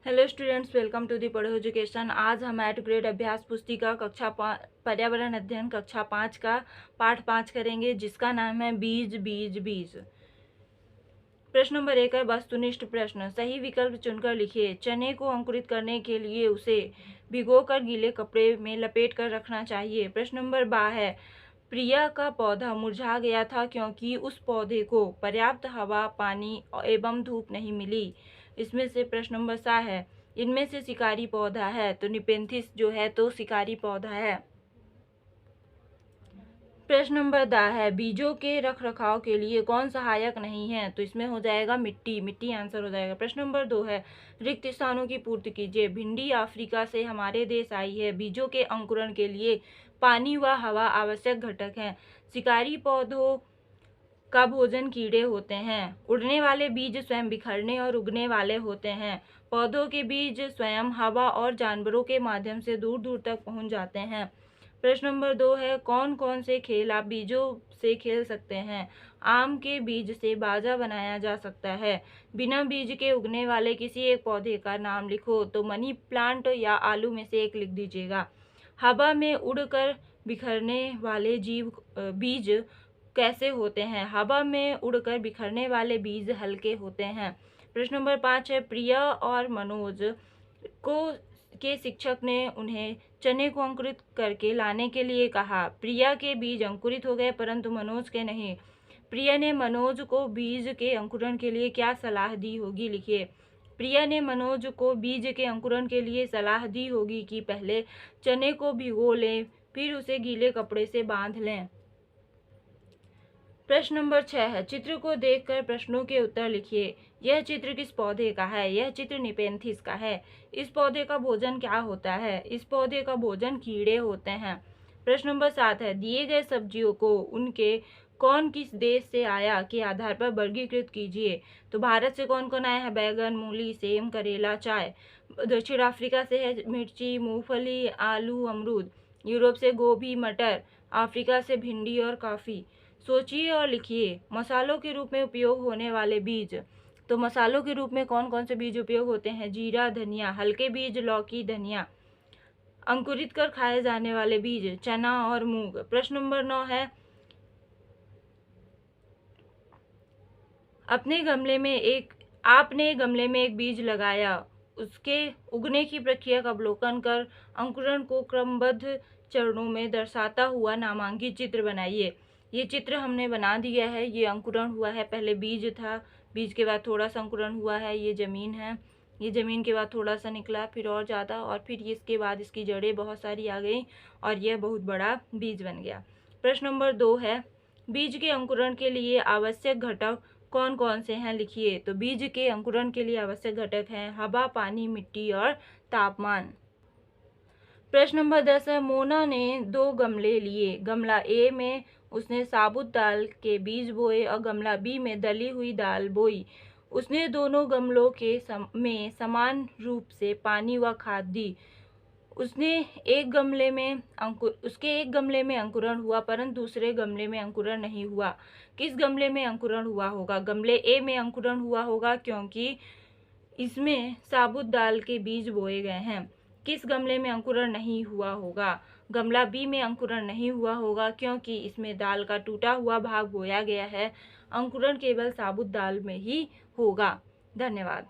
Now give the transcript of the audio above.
Hello students, welcome to the Padho education. आज हम eight grade अभ्यास पुस्तिका पर्यावरण अध्ययन कक्षा 5 का पाठ 5 करेंगे, जिसका नाम है बीज बीज बीज। प्रश्न नंबर 1 है वस्तुनिष्ठ प्रश्न। सही विकल्प चुनकर लिखिए। चने को अंकुरित करने के लिए उसे भिगोकर गीले कपड़े में लपेट कर रखना चाहिए। प्रश्न नंबर 2 है प्रिया का पौधा मुरझा गया था क्योंकि उस पौधे को पर्याप्त हवा, पानी एवं धूप नहीं मिली। इसमें से प्रश्न नंबर 7 है इनमें से शिकारी पौधा है, तो निपेंथिस जो है तो शिकारी पौधा है। प्रश्न नंबर 10 है बीजों के रख रखाव के लिए कौन सहायक नहीं है, तो इसमें हो जाएगा मिट्टी। मिट्टी आंसर हो जाएगा। प्रश्न नंबर 2 है रिक्त स्थानों की पूर्ति कीजिए। भिंडी अफ्रीका से हमारे देश आई है। बीजों के अंकुरण के लिए पानी व हवा आवश्यक घटक हैं। शिकारी पौधों का भोजन कीड़े होते हैं। उड़ने वाले बीज स्वयं बिखरने और उगने वाले होते हैं। पौधों के बीज स्वयं हवा और जानवरों के माध्यम से दूर दूर तक पहुंच जाते हैं। प्रश्न नंबर 2 है कौन कौन से खेल आप बीजों से खेल सकते हैं। आम के बीज से बाजा बनाया जा सकता है। बिना बीज के उगने वाले किसी एक पौधे का नाम लिखो, तो मनी प्लांट या आलू में से एक लिख दीजिएगा। हवा में उड़कर बिखरने वाले बीज कैसे होते हैं। हवा में उड़कर बिखरने वाले बीज हल्के होते हैं। प्रश्न नंबर 5 है प्रिया और मनोज को के शिक्षक ने उन्हें चने को अंकुरित करके लाने के लिए कहा। प्रिया के बीज अंकुरित हो गए परंतु मनोज के नहीं। प्रिया ने मनोज को बीज के अंकुरण के लिए क्या सलाह दी होगी, लिखिए। प्रिया ने मनोज को बीज के अंकुरण के लिए सलाह दी होगी कि पहले चने को भिगो लें, फिर उसे गीले कपड़े से बांध लें। प्रश्न नंबर 6 है चित्र को देखकर प्रश्नों के उत्तर लिखिए। यह चित्र किस पौधे का है। यह चित्र निपेंथिस का है। इस पौधे का भोजन क्या होता है। इस पौधे का भोजन कीड़े होते हैं। प्रश्न नंबर 7 है दिए गए सब्जियों को उनके कौन किस देश से आया के आधार पर वर्गीकृत कीजिए। तो भारत से कौन कौन आया है। बैगन, मूली, सेम, करेला, चाय। दक्षिण अफ्रीका से है मिर्ची, मूंगफली, आलू, अमरूद। यूरोप से गोभी, मटर। अफ्रीका से भिंडी और कॉफी। सोचिए और लिखिए। मसालों के रूप में उपयोग होने वाले बीज। तो मसालों के रूप में कौन कौन से बीज उपयोग होते हैं। जीरा, धनिया। हल्के बीज लौकी, धनिया। अंकुरित कर खाए जाने वाले बीज चना और मूंग। प्रश्न नंबर 9 है आपने गमले में एक बीज लगाया, उसके उगने की प्रक्रिया का अवलोकन कर अंकुरण को क्रमबद्ध चरणों में दर्शाता हुआ नामांकित चित्र बनाइए। ये चित्र हमने बना दिया है। ये अंकुरण हुआ है, पहले बीज था, बीज के बाद थोड़ा सा अंकुरण हुआ है। ये जमीन है, ये जमीन के बाद थोड़ा सा निकला, फिर और ज़्यादा, और फिर इसके बाद इसकी जड़ें बहुत सारी आ गई और यह बहुत बड़ा बीज बन गया। प्रश्न नंबर 2 है बीज के अंकुरण के लिए आवश्यक घटक कौन कौन से हैं, लिखिए। तो बीज के अंकुरण के लिए आवश्यक घटक हैं हवा, पानी, मिट्टी और तापमान। प्रश्न नंबर 10 है मोना ने 2 गमले लिए। गमला ए में उसने साबुत दाल के बीज बोए और गमला बी में दली हुई दाल बोई। उसने दोनों गमलों में समान रूप से पानी व खाद दी। उसके एक गमले में अंकुरण हुआ परंतु दूसरे गमले में अंकुरण नहीं हुआ। किस गमले में अंकुरण हुआ होगा। गमले ए में अंकुरण हुआ होगा क्योंकि इसमें साबुत दाल के बीज बोए गए हैं। किस गमले में अंकुरण नहीं हुआ होगा। गमला बी में अंकुरण नहीं हुआ होगा क्योंकि इसमें दाल का टूटा हुआ भाग बोया गया है। अंकुरण केवल साबुत दाल में ही होगा। धन्यवाद।